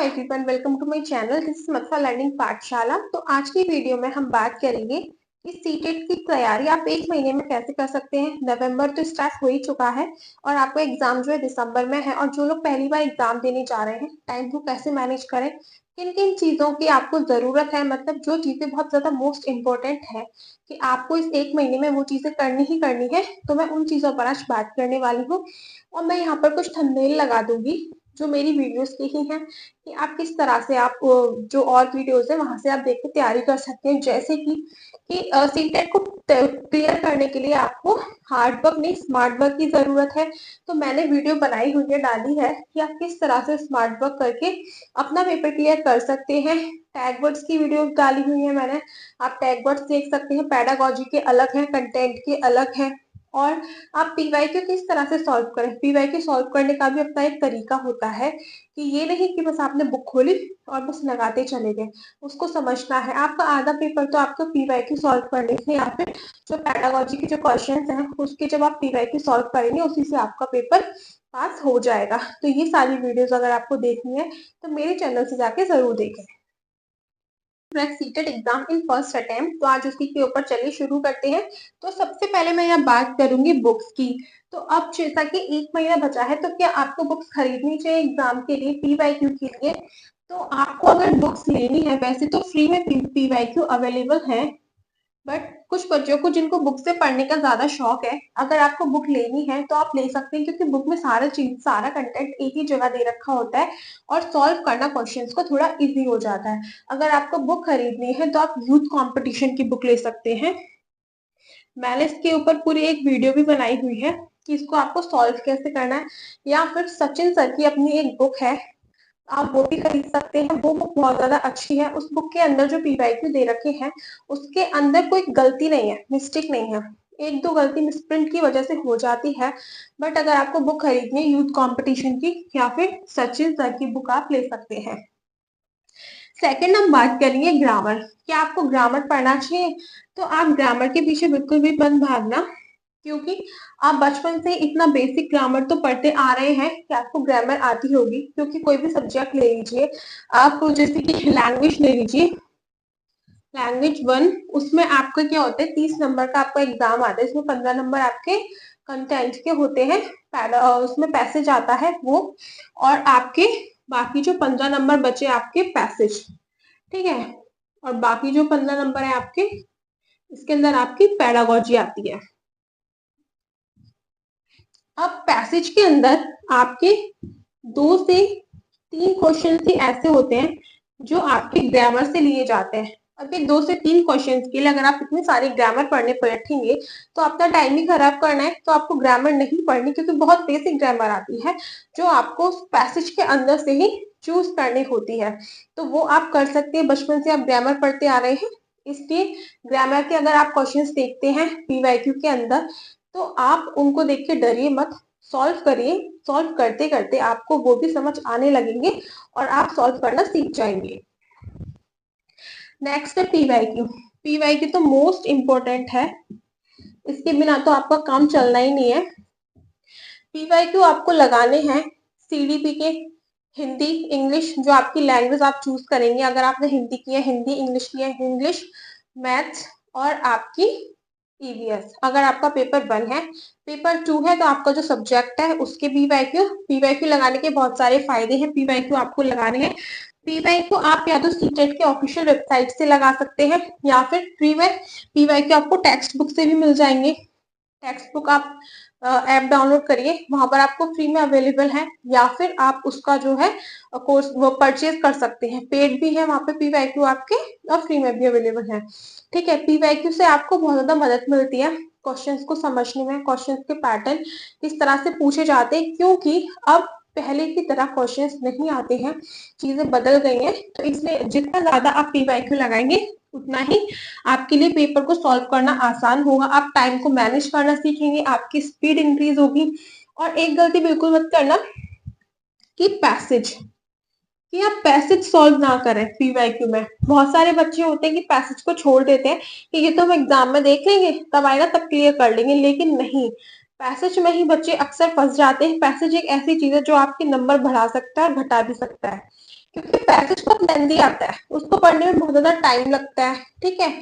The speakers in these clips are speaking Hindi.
Everyone, welcome to my channel. This is मत्फा लर्निंग पाठशाला। तो आज की वीडियो में हम बात करेंगे कि सीटेट की तैयारी आप एक महीने में कैसे कर सकते हैं। नवंबर तो स्टार्ट हो ही चुका है और आपका एग्जाम जो है दिसंबर में है। और जो लोग पहली बार एग्जाम देने जा रहे हैं, टाइम को कैसे मैनेज करें, किन किन चीजों की आपको जरूरत है, मतलब जो चीजें बहुत ज्यादा मोस्ट इम्पोर्टेंट है कि आपको इस एक महीने में वो चीजें करनी ही करनी है। तो मैं उन चीजों पर आज बात करने वाली हूँ और मैं यहाँ पर कुछ थंबनेल लगा दूंगी जो मेरी वीडियोस की ही हैं कि आप किस तरह से आप जो और वीडियोस है वहां से आप देख के तैयारी कर सकते हैं। जैसे कि सीटेट को क्लियर करने के लिए आपको हार्ड वर्क नहीं, स्मार्ट वर्क की जरूरत है। तो मैंने वीडियो बनाई हुई है, डाली है कि आप किस तरह से स्मार्ट वर्क करके अपना पेपर क्लियर कर सकते हैं। टैग वर्ड्स की वीडियो डाली हुई है मैंने, आप टैग वर्ड्स देख सकते हैं। पेडागोजी के अलग है, कंटेंट के अलग है। और आप पीवाईक्यू किस तरह से सॉल्व करें, पीवाईक्यू सॉल्व करने का भी अपना एक तरीका होता है कि ये नहीं कि बस आपने बुक खोली और बस लगाते चले गए। उसको समझना है। आपका आधा पेपर तो आपको पीवाईक्यू सॉल्व करने से या फिर जो पेडागोजी के जो क्वेश्चंस हैं उसके जब आप पीवाईक्यू सॉल्व करेंगे उसी से आपका पेपर पास हो जाएगा। तो ये सारी वीडियोस अगर आपको देखनी है तो मेरे चैनल से जाके जरूर देखें। CTET exam in first attempt, तो आज उसी के ऊपर चलिए शुरू करते हैं। तो सबसे पहले मैं यहाँ बात करूंगी बुक्स की। तो अब जैसा कि एक महीना बचा है, तो क्या आपको बुक्स खरीदनी चाहिए एग्जाम के लिए, पीवाईक्यू के लिए। तो आपको अगर बुक्स लेनी है, वैसे तो फ्री में पीवाईक्यू अवेलेबल है, बट कुछ बच्चों को जिनको बुक से पढ़ने का ज्यादा शौक है, अगर आपको बुक लेनी है तो आप ले सकते हैं, क्योंकि बुक में सारा कंटेंट एक ही जगह दे रखा होता है और सॉल्व करना क्वेश्चंस को थोड़ा इजी हो जाता है। अगर आपको बुक खरीदनी है तो आप यूथ कंपटीशन की बुक ले सकते हैं। मैंने इसके ऊपर पूरी एक वीडियो भी बनाई हुई है कि इसको आपको सॉल्व कैसे करना है। या फिर सचिन सर की अपनी एक बुक है, आप वो भी खरीद सकते हैं। वो बुक बहुत ज्यादा अच्छी है। उस बुक के अंदर जो पीवाईक्यू दे रखे हैं उसके अंदर कोई गलती नहीं है, मिस्टेक नहीं है। एक दो गलती मिसप्रिंट की वजह से हो जाती है, बट अगर आपको बुक खरीदनी है यूथ कंपटीशन की या फिर सचिन सर की बुक आप ले सकते हैं। सेकंड हम बात करेंगे ग्रामर। क्या आपको ग्रामर पढ़ना चाहिए? तो आप ग्रामर के पीछे बिल्कुल भी मत भागना, क्योंकि आप बचपन से इतना बेसिक ग्रामर तो पढ़ते आ रहे हैं कि आपको ग्रामर आती होगी। क्योंकि कोई भी सब्जेक्ट ले लीजिए आप, जैसे कि लैंग्वेज ले लीजिए, लैंग्वेज 1, उसमें आपका क्या होता है, 30 नंबर का आपका एग्जाम आता है। इसमें 15 नंबर आपके कंटेंट के होते हैं, उसमें पैसेज आता है वो, और आपके बाकी जो 15 नंबर बचे आपके पैसेज, ठीक है। और बाकी जो 15 नंबर है आपके, इसके अंदर आपकी पेडागोजी आती है। अब पैसेज के अंदर आपके 2 से 3 क्वेश्चन ही ऐसे होते हैं जो आपके ग्रामर से लिए जाते हैं। अब ये 2 से 3 क्वेश्चन के लिए अगर आप इतने सारे ग्रामर पढ़ने बैठेंगे तो आपका टाइम ही खराब करना है। तो आपको ग्रामर नहीं पढ़नी, क्योंकि बहुत बेसिक ग्रामर आती है जो आपको पैसेज के अंदर से ही चूज करनी होती है। तो वो आप कर सकते हैं, बचपन से आप ग्रामर पढ़ते आ रहे हैं, इसलिए ग्रामर के अगर आप क्वेश्चंस देखते हैं पीवाईक्यू के अंदर तो आप उनको देख के डरिए मत, सॉल्व करिए। सॉल्व करते करते आपको वो भी समझ आने लगेंगे और आप सॉल्व करना सीख जाएंगे। नेक्स्ट है पीवाईक्यू। पीवाईक्यू तो मोस्ट इम्पोर्टेंट है, इसके बिना तो आपका काम चलना ही नहीं है। पीवाईक्यू आपको लगाने हैं सीडीपी के, हिंदी इंग्लिश, जो आपकी लैंग्वेज आप चूज करेंगे। अगर आपने हिंदी किया हिंदी, इंग्लिश किया इंग्लिश, मैथ्स और आपकी ईवीएस। अगर आपका पेपर 1 है, पेपर 2 है तो आपका जो सब्जेक्ट है उसके पीवाईक्यू। पीवाईक्यू लगाने के बहुत सारे फायदे हैं। पीवाईक्यू आपको लगाने हैं, पीवाईक्यू आप या तो सीटेट के ऑफिशियल वेबसाइट से लगा सकते हैं या फिर फ्री में पीवाईक्यू आपको टेक्स्ट बुक से भी मिल जाएंगे। टेक्स्ट बुक आप ऐप डाउनलोड करिए, वहां पर आपको फ्री में अवेलेबल है, या फिर आप उसका जो है कोर्स वो परचेज कर सकते हैं। पेड भी है वहां पे पीवाईक्यू आपके, और फ्री में भी अवेलेबल है, ठीक है। पीवाईक्यू से आपको बहुत ज्यादा मदद मिलती है क्वेश्चंस को समझने में, क्वेश्चंस के पैटर्न किस तरह से पूछे जाते हैं, क्योंकि अब पहले की तरह क्वेश्चंस नहीं आते हैं, चीजें बदल गई हैं। तो इसलिए जितना ज्यादा आप पीवाईक्यू लगाएंगे उतना ही आपके लिए पेपर को सॉल्व करना आसान होगा। आप टाइम को मैनेज करना सीखेंगे, आपकी स्पीड इंक्रीज होगी। और एक गलती बिल्कुल मत करना कि आप पैसेज सॉल्व ना करें। पीवाईक्यू में बहुत सारे बच्चे होते हैं कि पैसेज को छोड़ देते हैं कि ये तो हम एग्जाम में देख लेंगे, तब आएगा तब क्लियर कर लेंगे, लेकिन नहीं, पैसेज में ही बच्चे अक्सर फंस जाते हैं। पैसेज एक ऐसी चीज है जो आपके नंबर बढ़ा सकता है और घटा भी सकता है। क्योंकि पैसेज बहुत लेंदी आता है, उसको पढ़ने में बहुत ज्यादा टाइम लगता है। ठीक है,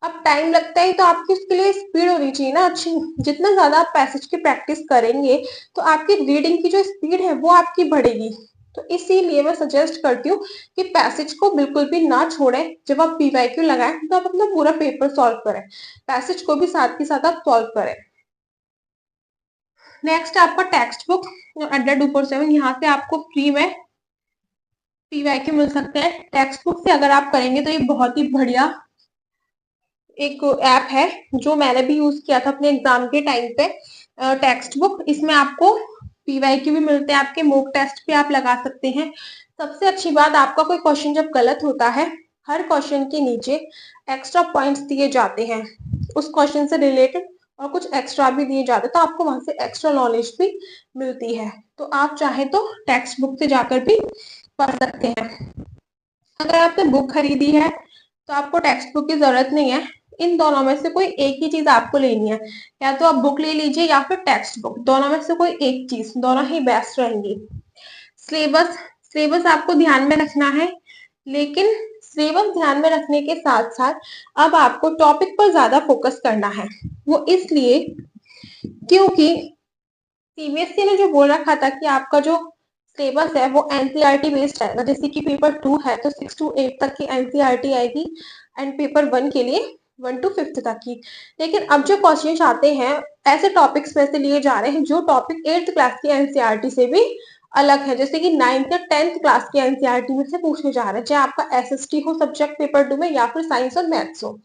अब टाइम लगता है तो आपकी उसके लिए स्पीड होनी चाहिए ना अच्छी। जितना ज्यादा आप पैसेज की प्रैक्टिस करेंगे तो आपकी रीडिंग की जो स्पीड है वो आपकी बढ़ेगी। तो इसीलिए मैं सजेस्ट करती हूँ कि पैसेज को बिल्कुल भी ना छोड़ें। जब आप पीवाईक्यू लगाएं तो आप अपना पूरा पेपर सॉल्व करें, पैसेज को भी साथ के साथ आप सॉल्व करें। नेक्स्ट आपका टेक्स्ट बुक अंडर 247, यहाँ से आपको फ्री में पीवाईक्यू मिल सकते हैं। टेक्स्ट बुक से अगर आप करेंगे तो ये बहुत ही बढ़िया एक ऐप है जो मैंने भी यूज किया था अपने एग्जाम के टाइम पे। टेक्स्ट बुक, इसमें आपको पीवाईक्यू भी मिलते हैं, आपके मॉक टेस्ट भी आप लगा सकते हैं। सबसे अच्छी बात, आपका कोई क्वेश्चन जब गलत होता है, हर क्वेश्चन के नीचे एक्स्ट्रा पॉइंट्स दिए जाते हैं उस क्वेश्चन से रिलेटेड, और कुछ एक्स्ट्रा भी दिए जाते हैं, तो आपको वहां से एक्स्ट्रा नॉलेज भी मिलती है। तो आप चाहे तो टेक्स्ट बुक से जाकर भी पढ़ सकते हैं। अगर आपने बुक खरीदी है तो आपको टेक्स्ट बुक की जरूरत नहीं है। इन दोनों में से कोई एक ही चीज आपको लेनी है, या तो आप बुक ले लीजिए या फिर टेक्स्ट बुक, दोनों में से कोई एक चीज, दोनों ही बेस्ट रहेंगी। सिलेबस, सिलेबस आपको ध्यान में रखना है, लेकिन सिलेबस ध्यान में रखने के साथ साथ अब आपको टॉपिक पर ज्यादा फोकस करना है। वो इसलिए क्योंकि सीबीएसई ने जो बोल रखा था कि आपका जो सिलेबस है वो एनसीईआरटी बेस्ड आएगा। जैसे कि पेपर 2 है तो 6 to 8 तक की एनसीईआरटी आएगी, एंड पेपर 1 के लिए 1 to 5 तक की। लेकिन अब जो क्वेश्चन आते हैं ऐसे टॉपिक्स में से लिए जा रहे हैं जो टॉपिक 8th क्लास की एनसीईआरटी से भी अलग है, जैसे कि 9th या 10th क्लास की एनसीईआरटी में से पूछे जा रहे हैं, चाहे आपका एसएसटी हो सब्जेक्ट पेपर 2 में या फिर साइंस और मैथ्स हो।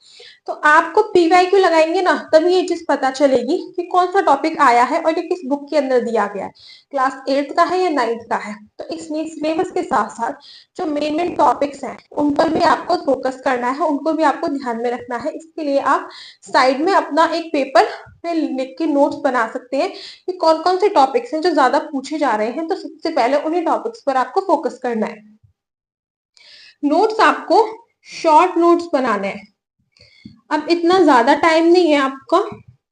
तो आपको पीवाईक्यू लगाएंगे ना, तभी ये चीज पता चलेगी कि कौन सा टॉपिक आया है और ये किस बुक के अंदर दिया गया है, क्लास 8th का है या 9th का है। तो इसलिए सिलेबस के साथ साथ जो मेन मेन टॉपिक्स हैं उन पर भी आपको फोकस करना है, उनको भी आपको ध्यान में रखना है। इसके लिए आप साइड में अपना एक पेपर पे लिख के नोट्स बना सकते हैं कि कौन कौन से टॉपिक्स हैं जो ज्यादा पूछे जा रहे हैं, तो सबसे पहले उन्हीं टॉपिक्स पर आपको फोकस करना है। नोट्स आपको शॉर्ट नोट्स बनाने हैं। अब इतना ज्यादा टाइम नहीं है आपका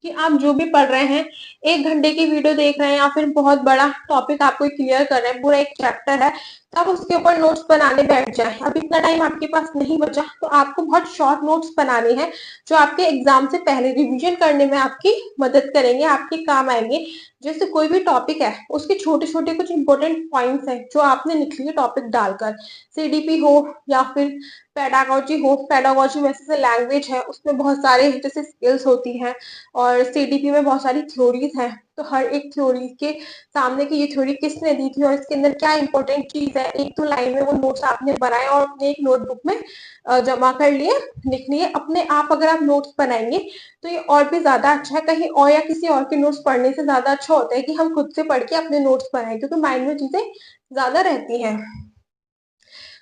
कि आप जो भी पढ़ रहे हैं, 1 घंटे की वीडियो देख रहे हैं या फिर बहुत बड़ा टॉपिक आपको क्लियर कर रहे हैं, पूरा एक चैप्टर है, तो आप उसके ऊपर नोट्स बनाने बैठ जाए। अब इतना टाइम आपके पास नहीं बचा, तो आपको बहुत शॉर्ट नोट्स बनाने हैं जो आपके एग्जाम से पहले रिविजन करने में आपकी मदद करेंगे, आपके काम आएंगे। जैसे कोई भी टॉपिक है उसके छोटे छोटे कुछ इंपॉर्टेंट पॉइंट्स हैं जो आपने लिख लिए टॉपिक डालकर, सीडीपी हो या फिर पेडागोजी हो। पेडागोजी वैसे से लैंग्वेज है, उसमें बहुत सारे जैसे स्किल्स होती हैं, और सीडीपी में बहुत सारी थ्योरीज हैं। तो हर एक थ्योरी के सामने की ये थ्योरी किसने दी थी और इसके अंदर क्या इंपॉर्टेंट चीज है, एक तो लाइन में वो नोट्स आपने बनाए और अपने एक नोटबुक में जमा कर लिए, लिख लिए अपने आप। अगर आप नोट्स बनाएंगे तो ये और भी ज्यादा अच्छा है, कहीं और या किसी और के नोट्स पढ़ने से ज्यादा अच्छा होता है कि हम खुद से पढ़ के अपने नोट्स बनाएं, क्योंकि माइंड में चीजें ज्यादा रहती हैं।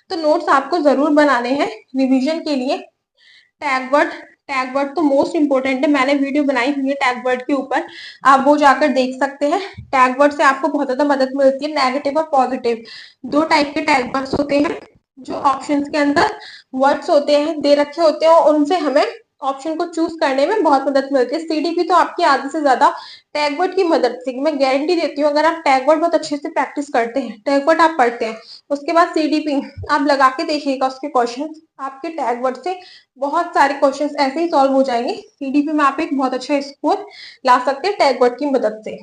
तो नोट्स आपको जरूर बनाने हैं रिवीजन के लिए। टैग वर्ड, टैग वर्ड तो मोस्ट इंपोर्टेंट है, मैंने वीडियो बनाई हुई है टैग वर्ड के ऊपर, आप वो जाकर देख सकते हैं। टैग वर्ड से आपको बहुत ज्यादा मदद मिलती है, नेगेटिव और पॉजिटिव, दो टाइप के टैग वर्ड्स होते हैं। जो ऑप्शंस के अंदर वर्ड्स होते हैं दे रखे होते हैं और उनसे हमें ऑप्शन को चूज करने में बहुत मदद मिलती है। सीडीपी तो आपकी आधे से ज्यादा टैग वर्ड की मदद से, मैं गारंटी देती हूँ, अगर आप टैग वर्ड बहुत अच्छे से प्रैक्टिस करते हैं, टैग वर्ड आप पढ़ते हैं, उसके बाद सीडीपी आप लगा के देखिएगा उसके क्वेश्चन, आपके टैग वर्ड से बहुत सारे क्वेश्चंस ऐसे ही सॉल्व हो जाएंगे। सीडीपी में आप एक बहुत अच्छा स्कोर ला सकते हैं टैग वर्ड की मदद से।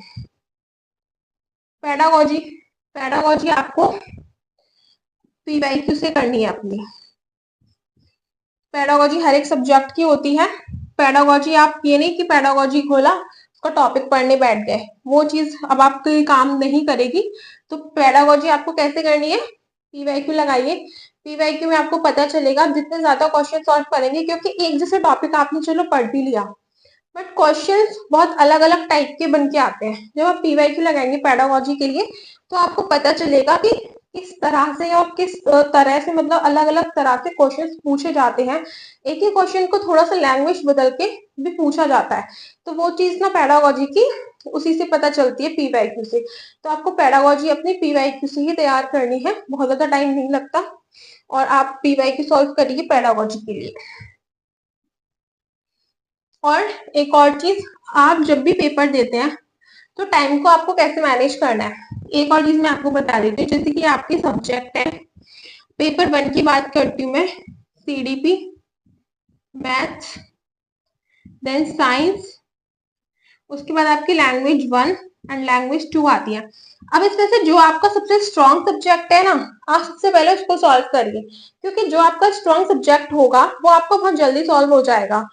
पेडागोजी, पेडागोजी आपको पीवाईक्यू से करनी है अपनी। पेडागोजी हर एक सब्जेक्ट की होती है। पेडागोजी आप ये नहीं कि पेडागोजी खोला उसका टॉपिक पढ़ने बैठ गए, वो चीज अब आपके काम नहीं करेगी। तो पेडागोजी आपको कैसे करनी है, पीवाईक्यू लगाइए। पीवाईक्यू में आपको पता चलेगा आप जितने ज्यादा क्वेश्चन सॉल्व करेंगे, क्योंकि एक जैसे टॉपिक आपने चलो पढ़ भी लिया, बट क्वेश्चंस बहुत अलग अलग टाइप के बन के आते हैं। जब आप पीवाईक्यू लगाएंगे पेडागोजी के लिए तो आपको पता चलेगा कि किस तरह से और किस तरह से, मतलब अलग अलग तरह से क्वेश्चंस पूछे जाते हैं। एक ही क्वेश्चन को थोड़ा सा लैंग्वेज बदल के भी पूछा जाता है, तो वो चीज ना पेडागोजी की उसी से पता चलती है, पीवाईक्यू से। तो आपको पेडागोजी अपनी पीवाईक्यू से ही तैयार करनी है, बहुत ज्यादा टाइम नहीं लगता, और आप पीवाईक्यू सॉल्व करिए पेडागोजी के लिए। और एक और चीज, आप जब भी पेपर देते हैं तो टाइम को आपको कैसे मैनेज करना है, एक और चीज मैं आपको बता देती हूँ। जैसे कि आपके सब्जेक्ट है, पेपर 1 की बात करती हूँ मैं, सीडीपी, मैथ्स, देन साइंस, उसके बाद आपकी लैंग्वेज 1 एंड लैंग्वेज 2 आती है। अब इसमें से जो आपका सबसे स्ट्रॉन्ग सब्जेक्ट है ना, आप सबसे पहले उसको सॉल्व करिए, क्योंकि जो आपका स्ट्रॉन्ग सब्जेक्ट होगा वो आपको बहुत जल्दी सॉल्व हो जाएगा।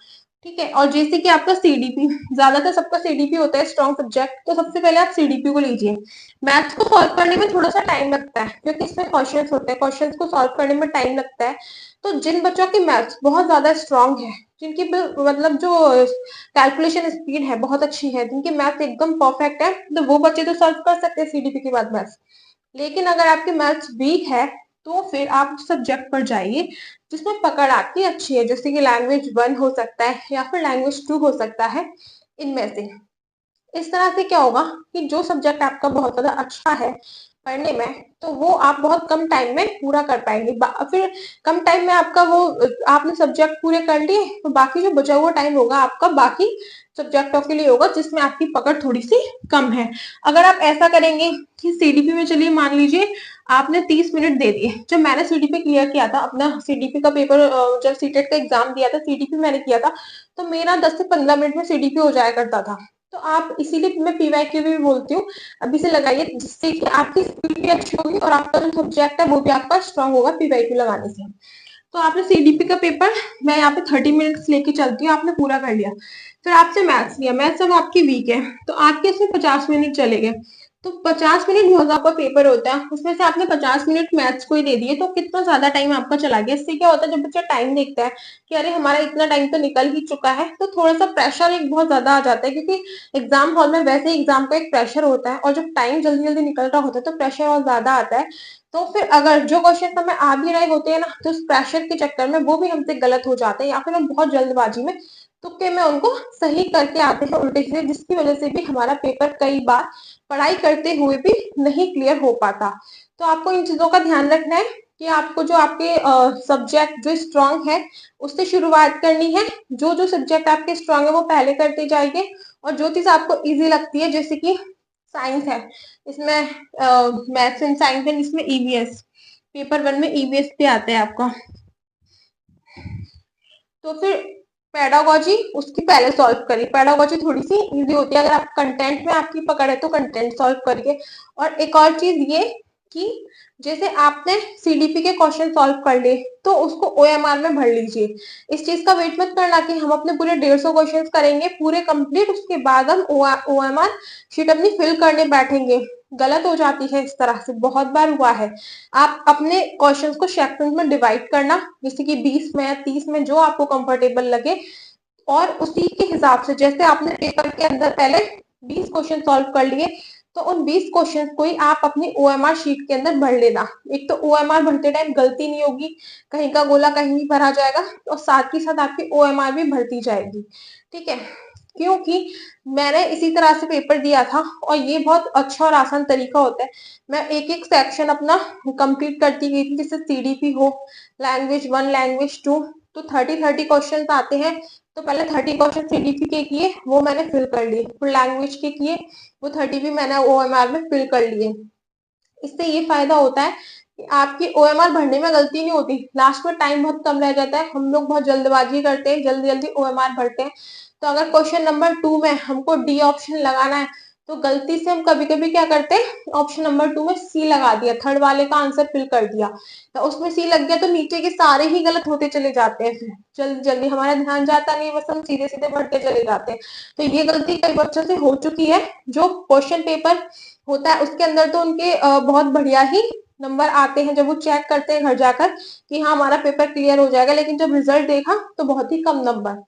ठीक है, और जैसे कि आपका सीडीपी, ज्यादातर सबका सीडीपी होता है स्ट्रॉन्ग सब्जेक्ट, तो सबसे पहले आप सीडीपी को लीजिए। मैथ्स को सॉल्व करने में थोड़ा सा टाइम लगता है, क्योंकि इसमें क्वेश्चंस होते हैं, क्वेश्चंस को सॉल्व करने में टाइम लगता है। तो जिन बच्चों की मैथ्स बहुत ज्यादा स्ट्रॉन्ग है, जिनकी मतलब जो कैलकुलेशन स्पीड है बहुत अच्छी है, जिनकी मैथ्स एकदम परफेक्ट है, तो वो बच्चे तो सॉल्व कर सकते हैं सीडीपी के बाद मैथ्स। लेकिन अगर आपकी मैथ्स वीक है, तो फिर आप सब्जेक्ट पर जाइए जिसमें पकड़ आपकी अच्छी है, जैसे कि लैंग्वेज 1 हो सकता है या फिर लैंग्वेज 2 हो सकता है, इनमें से। इस तरह से क्या होगा कि जो सब्जेक्ट आपका बहुत ज्यादा अच्छा है पढ़ने में, तो वो आप बहुत कम टाइम में पूरा कर पाएंगे। फिर कम टाइम में आपका वो आपने सब्जेक्ट पूरे कर लिए, तो बाकी जो बचा हुआ टाइम होगा आपका बाकी सब्जेक्टों के लिए होगा, जिसमें आपकी पकड़ थोड़ी सी कम है। अगर आप ऐसा करेंगे कि सीडीपी में, चलिए मान लीजिए आपने 30 मिनट दे दिए। जब मैंने सीडीपी क्लियर किया था, अपना सीडीपी का पेपर, जब सीटेट का एग्जाम दिया था, सीडीपी मैंने किया था, तो मेरा 10 से 15 मिनट में सीडीपी हो जाया करता था। तो आप इसीलिए मैं पीवाईक्यू भी बोलती हूँ, अभी से लगाइए, जिससे कि आपकी स्पीड भी अच्छी होगी और आपका जो सब्जेक्ट है वो भी आपका स्ट्रांग होगा पीवाईक्यू लगाने से। तो आपने सीडीपी का पेपर, मैं यहाँ पे 30 मिनट्स लेके चलती हूँ, आपने पूरा कर लिया। फिर आपसे मैथ्स लिया, मैथ्स अब आपकी वीक है, तो आपके इसमें 50 मिनट चले गए। तो 50 मिनट बहुत आपका पेपर होता है, उसमें से आपने 50 मिनट मैथ्स को ही दे दिए, तो कितना ज्यादा टाइम आपका चला गया। इससे क्या होता है, जब बच्चा टाइम देखता है कि अरे हमारा इतना टाइम तो निकल ही चुका है, तो थोड़ा सा प्रेशर एक बहुत ज्यादा आ जाता है, क्योंकि एग्जाम हॉल में वैसे ही एग्जाम का एक प्रेशर होता है, और जब टाइम जल्दी जल्दी निकल रहा होता है तो प्रेशर और ज्यादा आता है। तो फिर अगर जो क्वेश्चन हमें आ भी रहे होते हैं ना, तो उस प्रेशर के चक्कर में वो भी हमसे गलत हो जाते हैं, या फिर हम बहुत जल्दबाजी में तुक्के में उनको सही करके आते हैं उल्टे सीधे, जिसकी वजह से भी हमारा पेपर कई बार पढ़ाई करते हुए भी नहीं क्लियर हो पाता। तो आपको इन चीजों का ध्यान रखना है कि आपको जो आपके सब्जेक्ट जो स्ट्रांग है उससे शुरुआत करनी है। जो जो सब्जेक्ट आपके स्ट्रांग है वो पहले करते जाइए, और जो चीज आपको इजी लगती है, जैसे कि साइंस है, इसमें मैथ्स एंड साइंस एंड इसमें ईवीएस, पेपर 1 में ईवीएस पे आता है आपका। तो फिर पेडागोजी उसकी पहले सॉल्व करिए, पेडागोजी थोड़ी सी इजी होती है। अगर आप कंटेंट में आपकी पकड़ है तो कंटेंट सॉल्व करिए। और एक और चीज ये कि जैसे आपने सीडीपी के क्वेश्चन सॉल्व कर लिए, तो उसको ओएमआर में भर लीजिए। इस चीज का वेट मत करना कि हम अपने पूरे 150 क्वेश्चन करेंगे पूरे कंप्लीट, उसके बाद हम ओएमआर शीट अपनी फिल करने बैठेंगे। गलत हो जाती है, इस तरह से बहुत बार हुआ है। आप अपने क्वेश्चंस को सेक्शंस में डिवाइड करना, जैसे कि 20 में या 30 में, जो आपको कंफर्टेबल लगे, और उसी के हिसाब से जैसे आपने पेपर के अंदर पहले 20 क्वेश्चन सॉल्व कर लिए, तो उन 20 क्वेश्चन को ही आप अपनी ओएमआर शीट के अंदर भर लेना। एक तो ओएमआर भरते टाइम गलती नहीं होगी, कहीं का गोला कहीं नहीं भरा जाएगा, और साथ ही साथ आपकी ओएमआर भी भरती जाएगी। ठीक है, क्योंकि मैंने इसी तरह से पेपर दिया था, और ये बहुत अच्छा और आसान तरीका होता है। मैं एक एक सेक्शन अपना कंप्लीट करती गई थी, जैसे सीडीपी हो, लैंग्वेज 1, लैंग्वेज 2, तो 30 क्वेश्चन आते हैं। तो पहले 30 क्वेश्चन सीडीपी के किए, वो मैंने फिल कर लिए, फिर लैंग्वेज के किए, वो 30 भी मैंने ओएमआर में फिल कर लिए। इससे ये फायदा होता है कि आपकी ओएमआर भरने में गलती नहीं होती, लास्ट में टाइम बहुत कम रह जाता है, हम लोग बहुत जल्दबाजी करते हैं, जल्दी जल्दी ओएमआर भरते हैं। तो अगर क्वेश्चन नंबर 2 में हमको डी ऑप्शन लगाना है, तो गलती से हम कभी कभी क्या करते हैं, ऑप्शन नंबर 2 में सी लगा दिया, थर्ड वाले का आंसर फिल कर दिया, तो उसमें सी लग गया, तो नीचे के सारे ही गलत होते चले जाते हैं। फिर जल्दी जल्दी हमारा ध्यान जाता नहीं, बस हम सीधे सीधे भरते चले जाते हैं। तो ये गलती कई बच्चों से हो चुकी है। जो क्वेश्चन पेपर होता है उसके अंदर तो उनके बहुत बढ़िया ही नंबर आते हैं, जब वो चेक करते हैं घर जाकर कि हाँ हमारा पेपर क्लियर हो जाएगा, लेकिन जब रिजल्ट देखा तो बहुत ही कम नंबर।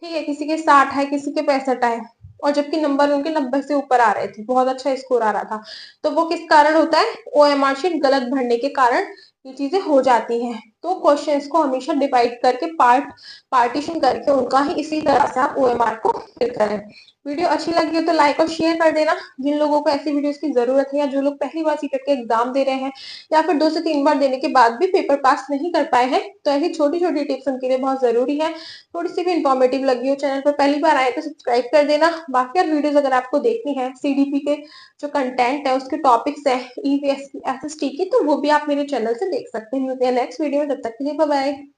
ठीक है, किसी के 60 है, किसी के 65 है, और जबकि नंबर उनके 90 से ऊपर आ रहे थे, बहुत अच्छा स्कोर आ रहा था। तो वो किस कारण होता है, ओएमआर शीट गलत भरने के कारण ये चीजें हो जाती हैं। तो क्वेश्चंस को हमेशा डिवाइड करके पार्टीशन करके उनका ही इसी तरह से आप ओएमआर को फिल करें। वीडियो अच्छी लगी हो तो लाइक और शेयर कर देना। जिन लोगों को ऐसी वीडियोस की जरूरत है या जो लोग पहली बार सीटेट के एग्जाम दे रहे हैं या फिर 2 से 3 बार देने के बाद भी पेपर पास नहीं कर पाए हैं, तो ऐसी छोटी-छोटी टिप्स उनके लिए बहुत जरूरी है। थोड़ी सी भी इंफॉर्मेटिव लगी हो, चैनल पर पहली बार आए तो सब्सक्राइब कर देना। बाकी और वीडियोस अगर आपको देखनी है सीडीपी के जो कंटेंट है, उसके टॉपिक्स है ईवीएस की, एसएसटी की, तो वो भी आप मेरे चैनल से देख सकते हैं। मिलते हैं नेक्स्ट वीडियो में, तब तक के लिए बाय बाय।